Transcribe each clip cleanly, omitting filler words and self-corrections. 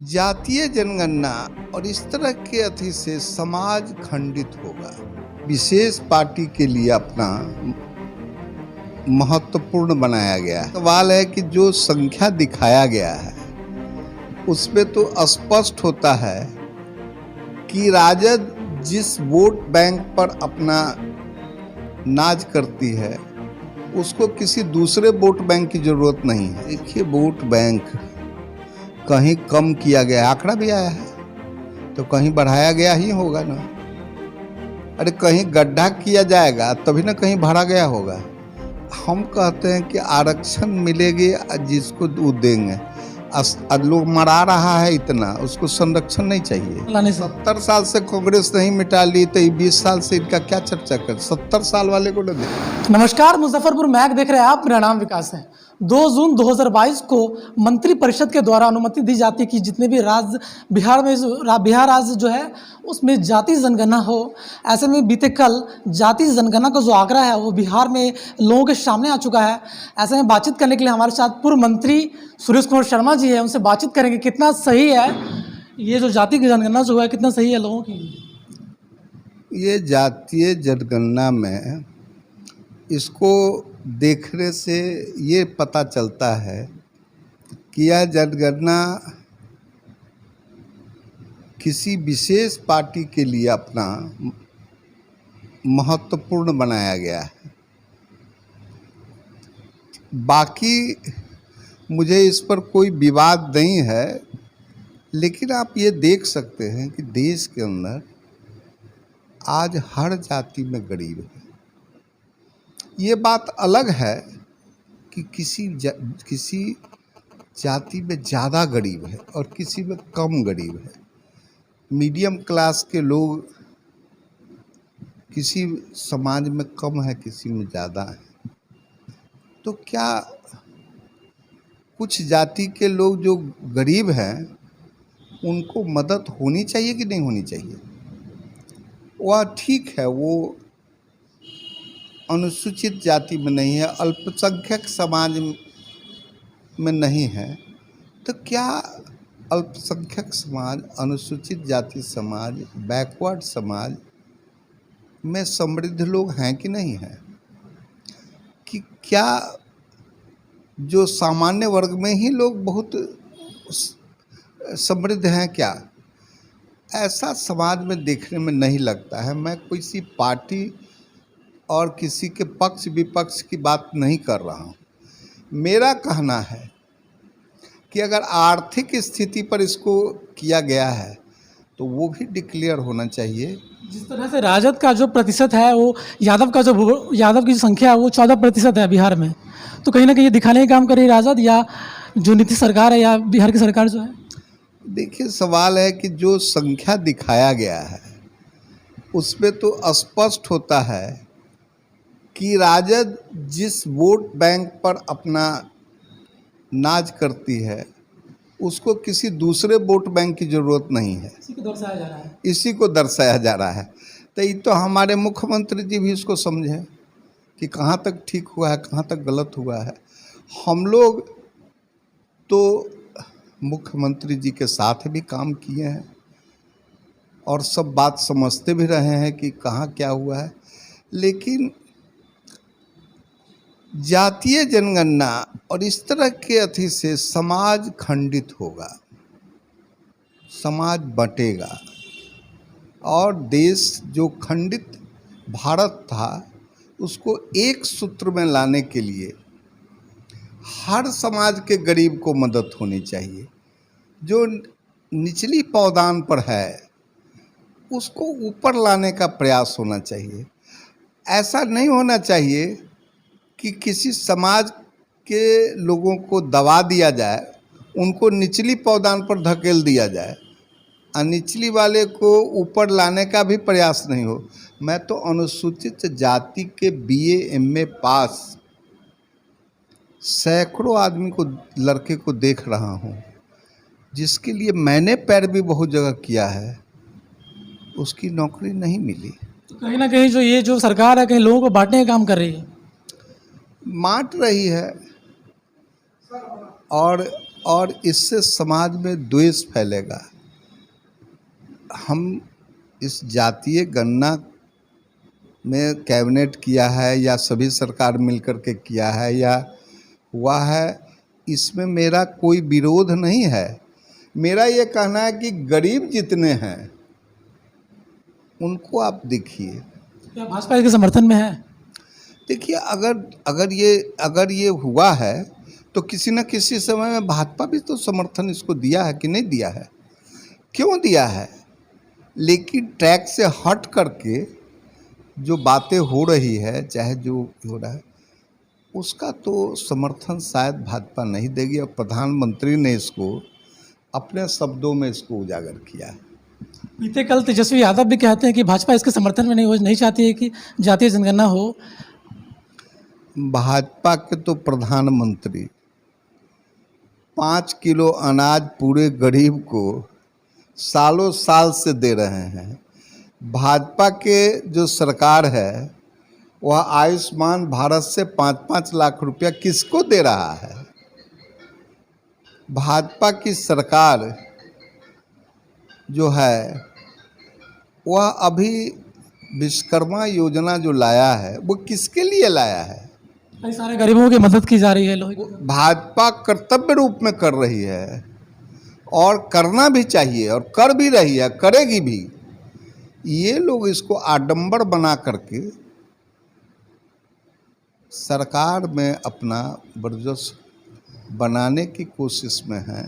जातीय जनगणना और इस तरह के अति से समाज खंडित होगा। विशेष पार्टी के लिए अपना महत्वपूर्ण बनाया गया है। सवाल है कि जो संख्या दिखाया गया है उसमें तो स्पष्ट होता है कि राजद जिस वोट बैंक पर अपना नाज करती है उसको किसी दूसरे वोट बैंक की जरूरत नहीं है। देखिए, वोट बैंक कहीं कम किया गया, आंकड़ा भी आया है तो कहीं बढ़ाया गया ही होगा ना। अरे कहीं गड्ढा किया जाएगा तभी ना कहीं भरा गया होगा। हम कहते हैं कि आरक्षण मिलेगी जिसको वो देंगे। लोग मरा रहा है इतना, उसको संरक्षण नहीं चाहिए। 70 साल से कांग्रेस नहीं मिटा ली तो 20 साल से इनका क्या चर्चा कर। 70 साल वाले को न दे। नमस्कार, मुजफ्फरपुर मैग देख रहे हैं आप। मेरा नाम विकास है। 2 जून 2022 को मंत्रिपरिषद के द्वारा अनुमति दी जाती है कि जितने भी राज्य बिहार राज्य जो है उसमें जाति जनगणना हो। ऐसे में बीते कल जाति जनगणना का जो आंकड़ा है वो बिहार में लोगों के सामने आ चुका है। ऐसे में बातचीत करने के लिए हमारे साथ पूर्व मंत्री सुरेश कुमार शर्मा जी है। उनसे बातचीत करेंगे कितना सही है ये जो जाति की जनगणना जो है, कितना सही है लोगों की। ये जातीय जनगणना में इसको देखने से ये पता चलता है कि यह जनगणना किसी विशेष पार्टी के लिए अपना महत्वपूर्ण बनाया गया है। बाकी मुझे इस पर कोई विवाद नहीं है, लेकिन आप ये देख सकते हैं कि देश के अंदर आज हर जाति में गरीब है। ये बात अलग है कि किसी जाति में ज़्यादा गरीब है और किसी में कम गरीब है। मीडियम क्लास के लोग किसी समाज में कम है, किसी में ज़्यादा है। तो क्या कुछ जाति के लोग जो गरीब हैं उनको मदद होनी चाहिए कि नहीं होनी चाहिए? वह ठीक है, वो अनुसूचित जाति में नहीं है, अल्पसंख्यक समाज में नहीं है। तो क्या अल्पसंख्यक समाज, अनुसूचित जाति समाज, बैकवर्ड समाज में समृद्ध लोग हैं कि नहीं हैं? कि क्या जो सामान्य वर्ग में ही लोग बहुत समृद्ध हैं? क्या ऐसा समाज में देखने में नहीं लगता है। मैं किसी पार्टी और किसी के पक्ष विपक्ष की बात नहीं कर रहा हूँ। मेरा कहना है कि अगर आर्थिक स्थिति पर इसको किया गया है तो वो भी डिक्लेयर होना चाहिए। जिस तरह से राजद का जो प्रतिशत है वो यादव की जो संख्या है वो 14% है बिहार में, तो कहीं ना कहीं ये दिखाने का काम कर रही है राजद या जो नीतीश सरकार है या बिहार की सरकार जो है। देखिए, सवाल है कि जो संख्या दिखाया गया है उसमें तो स्पष्ट होता है कि राजद जिस वोट बैंक पर अपना नाज करती है उसको किसी दूसरे वोट बैंक की ज़रूरत नहीं है। इसी को दर्शाया जा रहा है। इसी को दर्शाया जा रहा है। तो ये तो हमारे मुख्यमंत्री जी भी इसको समझें कि कहाँ तक ठीक हुआ है, कहाँ तक गलत हुआ है। हम लोग तो मुख्यमंत्री जी के साथ भी काम किए हैं और सब बात समझते भी रहे हैं कि कहाँ क्या हुआ है। लेकिन जातीय जनगणना और इस तरह के अति से समाज खंडित होगा, समाज बटेगा और देश जो खंडित भारत था उसको एक सूत्र में लाने के लिए हर समाज के गरीब को मदद होनी चाहिए। जो निचली पौदान पर है उसको ऊपर लाने का प्रयास होना चाहिए। ऐसा नहीं होना चाहिए कि किसी समाज के लोगों को दबा दिया जाए, उनको निचली पौदान पर धकेल दिया जाए और निचली वाले को ऊपर लाने का भी प्रयास नहीं हो। मैं तो अनुसूचित जाति के BA MA पास सैकड़ों आदमी को, लड़के को देख रहा हूँ जिसके लिए मैंने पैरवी बहुत जगह किया है, उसकी नौकरी नहीं मिली। तो कहीं ना कहीं जो ये जो सरकार है कहीं लोगों को बांटने का काम कर रही है, बांट रही है और और इससे समाज में द्वेष फैलेगा। हम इस जातीय गणना में कैबिनेट किया है या सभी सरकार मिलकर के किया है या हुआ है, इसमें मेरा कोई विरोध नहीं है। मेरा ये कहना है कि गरीब जितने हैं उनको आप देखिए। क्या भाजपा इसके समर्थन में है? देखिए, अगर ये हुआ है तो किसी न किसी समय में भाजपा भी तो समर्थन इसको दिया है कि नहीं दिया है? क्यों दिया है? लेकिन ट्रैक से हट करके जो बातें हो रही है, चाहे जो हो रहा है, उसका तो समर्थन शायद भाजपा नहीं देगी। और प्रधानमंत्री ने इसको अपने शब्दों में इसको उजागर किया है। बीते कल तेजस्वी यादव भी कहते हैं कि भाजपा इसके समर्थन में नहीं चाहती है कि जातीय जनगणना हो। भाजपा के तो प्रधानमंत्री 5 किलो अनाज पूरे गरीब को सालों साल से दे रहे हैं। भाजपा के जो सरकार है वह आयुष्मान भारत से 5-5 लाख रुपया किसको दे रहा है? भाजपा की सरकार जो है वह अभी विश्वकर्मा योजना जो लाया है वो किसके लिए लाया है? कई सारे गरीबों की मदद की जा रही है लोग। भाजपा कर्तव्य रूप में कर रही है और करना भी चाहिए और कर भी रही है, करेगी भी। ये लोग इसको आडंबर बना करके सरकार में अपना वर्चस्व बनाने की कोशिश में हैं।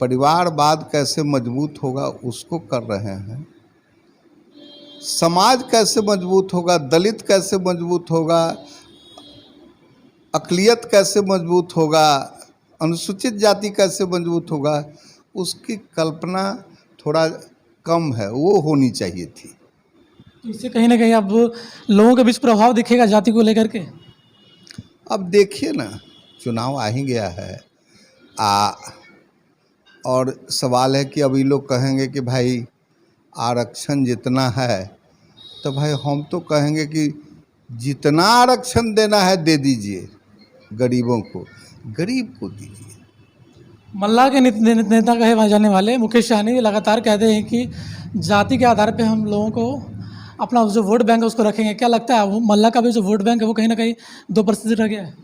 परिवारवाद कैसे मजबूत होगा उसको कर रहे हैं। समाज कैसे मजबूत होगा, दलित कैसे मजबूत होगा, अक़लियत कैसे मजबूत होगा, अनुसूचित जाति कैसे मजबूत होगा, उसकी कल्पना थोड़ा कम है, वो होनी चाहिए थी। इससे कहीं ना कहीं अब लोगों के बीच प्रभाव दिखेगा जाति को लेकर के। अब देखिए ना, चुनाव आ ही गया है और सवाल है कि अभी लोग कहेंगे कि भाई आरक्षण जितना है, तो भाई हम तो कहेंगे कि जितना आरक्षण देना है दे दीजिए, गरीबों को, गरीब को दीजिए। मल्ला के नेता कहे जाने वाले मुकेश सहनी लगातार कहते हैं कि जाति के आधार पे हम लोगों को अपना जो वोट बैंक है उसको रखेंगे। क्या लगता है वो मल्ला का भी जो वोट बैंक है वो कहीं ना कहीं 2% रह गया है?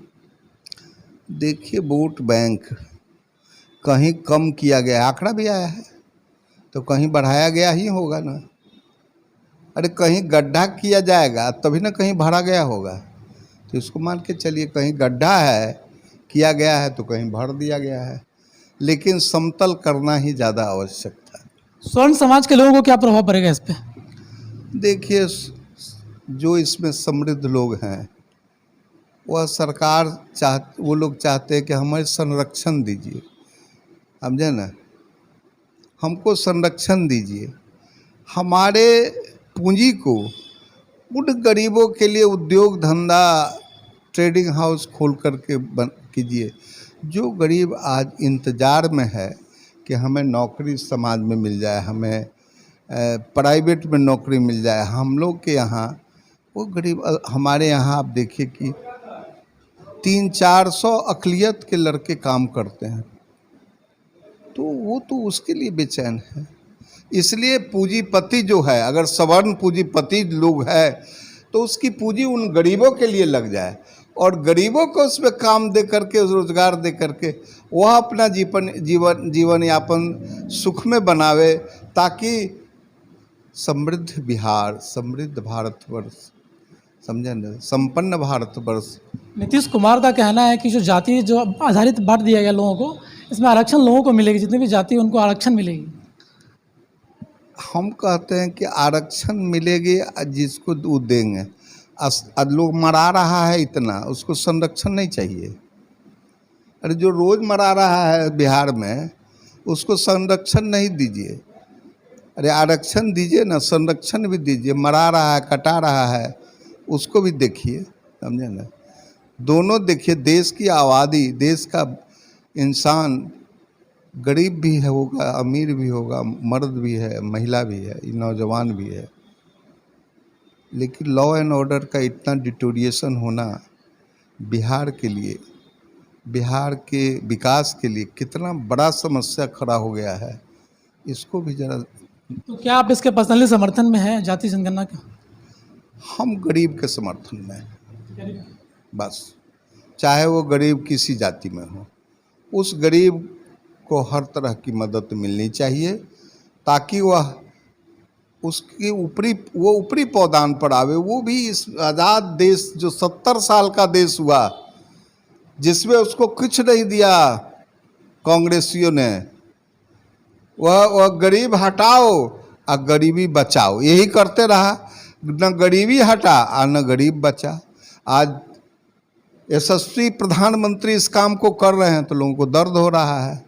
देखिए, वोट बैंक कहीं कम किया गया है, आंकड़ा भी आया है, तो कहीं बढ़ाया गया ही होगा ना। अरे कहीं गड्ढा किया जाएगा तभी ना कहीं भरा गया होगा। तो इसको मान के चलिए, कहीं गड्ढा है किया गया है तो कहीं भर दिया गया है, लेकिन समतल करना ही ज़्यादा आवश्यक था। स्वर्ण समाज के लोगों को क्या प्रभाव पड़ेगा इस पर? देखिए, जो इसमें समृद्ध लोग हैं वह सरकार वो लोग चाहते हैं कि हमें संरक्षण दीजिए, समझे ना, हमको संरक्षण दीजिए, हमारे पूंजी को उन गरीबों के लिए उद्योग धंधा ट्रेडिंग हाउस खोल करके कीजिए। जो गरीब आज इंतज़ार में है कि हमें नौकरी समाज में मिल जाए, हमें प्राइवेट में नौकरी मिल जाए, हम लोग के यहाँ वो गरीब, हमारे यहाँ आप देखिए कि 300-400 अक़लियत के लड़के काम करते हैं, तो वो तो उसके लिए बेचैन है। इसलिए पूंजीपति जो है, अगर सवर्ण पूंजीपति लोग है तो उसकी पूंजी उन गरीबों के लिए लग जाए और गरीबों को उसमें काम दे करके, रोजगार दे करके वह अपना जीवन यापन सुख में बनावे, ताकि समृद्ध बिहार, समृद्ध भारतवर्ष, समझे न, संपन्न भारतवर्ष। नीतीश कुमार का कहना है कि जो जाति जो आधारित बांट दिया गया लोगों को, इसमें आरक्षण लोगों को मिलेगी, जितनी भी जाति उनको आरक्षण मिलेगी। हम कहते हैं कि आरक्षण मिलेगी जिसको वो देंगे। लोग मरा रहा है इतना, उसको संरक्षण नहीं चाहिए? अरे जो रोज़ मरा रहा है बिहार में उसको संरक्षण नहीं दीजिए? अरे आरक्षण दीजिए ना, संरक्षण भी दीजिए। मरा रहा है, कटा रहा है, उसको भी देखिए, समझे ना। दोनों देखिए, देश की आबादी, देश का इंसान गरीब भी है होगा, अमीर भी होगा, मर्द भी है, महिला भी है, नौजवान भी है, लेकिन लॉ एंड ऑर्डर का इतना डिटोरिएशन होना बिहार के लिए बिहार के विकास के लिए कितना बड़ा समस्या खड़ा हो गया है, इसको भी जरा। तो क्या आप इसके पर्सनली समर्थन में हैं जाति जनगणना के? हम गरीब के समर्थन में हैं, बस। चाहे वो गरीब किसी जाति में हो, उस गरीब को हर तरह की मदद मिलनी चाहिए, ताकि वह उसके ऊपरी पौधान पर आवे। वो भी इस आज़ाद देश, जो 70 साल का देश हुआ, जिसमें उसको कुछ नहीं दिया कांग्रेसियों ने, वह गरीब हटाओ और गरीबी बचाओ, यही करते रहा। न गरीबी हटा और न गरीब बचा। आज यशस्वी प्रधानमंत्री इस काम को कर रहे हैं तो लोगों को दर्द हो रहा है।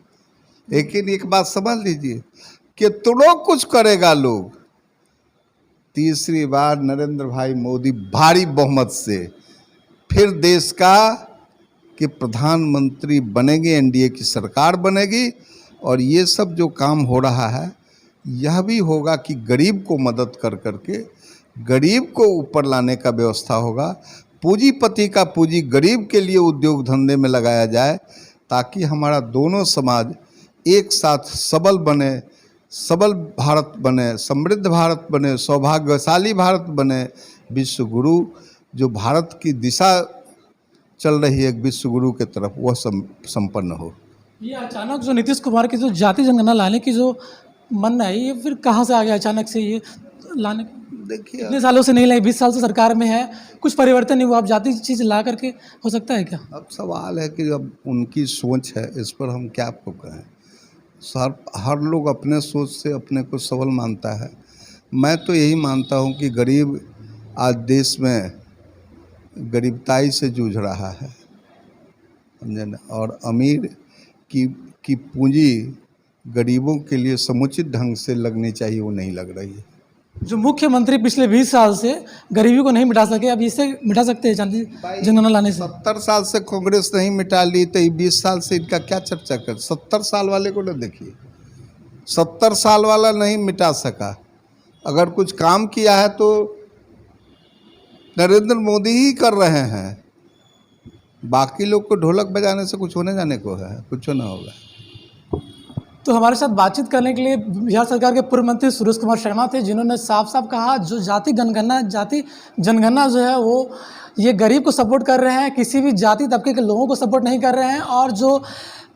लेकिन एक बात समझ लीजिए, कितनों कुछ करेगा लोग, तीसरी बार नरेंद्र भाई मोदी भारी बहुमत से फिर देश का कि प्रधानमंत्री बनेंगे, एनडीए की सरकार बनेगी। और ये सब जो काम हो रहा है, यह भी होगा कि गरीब को मदद कर करके गरीब को ऊपर लाने का व्यवस्था होगा। पूंजीपति का पूंजी गरीब के लिए उद्योग धंधे में लगाया जाए, ताकि हमारा दोनों समाज एक साथ सबल बने, सबल भारत बने, समृद्ध भारत बने, सौभाग्यशाली भारत बने। विश्व गुरु जो भारत की दिशा चल रही है एक विश्व गुरु के तरफ, वह संपन्न हो। ये अचानक जो नीतीश कुमार की जो जाति जनगणना लाने की जो मन है, ये फिर कहाँ से आ गया अचानक से ये लाने? देखिए, इतने सालों से नहीं लाई, 20 साल से सरकार में है, कुछ परिवर्तन नहीं हुआ, अब जाति चीज़ ला करके हो सकता है क्या? अब सवाल है कि अब उनकी सोच है, इस पर हम क्या आपको कहें। हर लोग अपने सोच से अपने को सबल मानता है। मैं तो यही मानता हूँ कि गरीब आज देश में गरीबताई से जूझ रहा है, समझे ना। और अमीर की पूंजी गरीबों के लिए समुचित ढंग से लगनी चाहिए, वो नहीं लग रही है। जो मुख्यमंत्री पिछले 20 साल से गरीबी को नहीं मिटा सके, अब इसे मिटा सकते हैं जाति जनगणना लाने से? 70 साल से कांग्रेस नहीं मिटा ली, तो 20 साल से इनका क्या चर्चा कर। 70 साल वाले को ना देखिए, 70 साल वाला नहीं मिटा सका। अगर कुछ काम किया है तो नरेंद्र मोदी ही कर रहे हैं। बाकी लोग को ढोलक बजाने से कुछ होने जाने को है, कुछ ना होगा। तो हमारे साथ बातचीत करने के लिए बिहार सरकार के पूर्व मंत्री सुरेश कुमार शर्मा थे, जिन्होंने साफ साफ कहा जो जाति जनगणना जो है वो ये गरीब को सपोर्ट कर रहे हैं, किसी भी जाति तबके के लोगों को सपोर्ट नहीं कर रहे हैं। और जो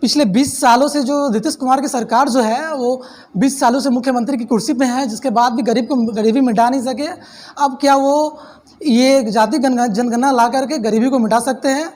पिछले 20 सालों से जो नीतीश कुमार की सरकार जो है वो 20 सालों से मुख्यमंत्री की कुर्सी पे है, जिसके बाद भी गरीब को गरीबी मिटा नहीं सके। अब क्या वो ये जाति जनगणना ला करके गरीबी को मिटा सकते हैं?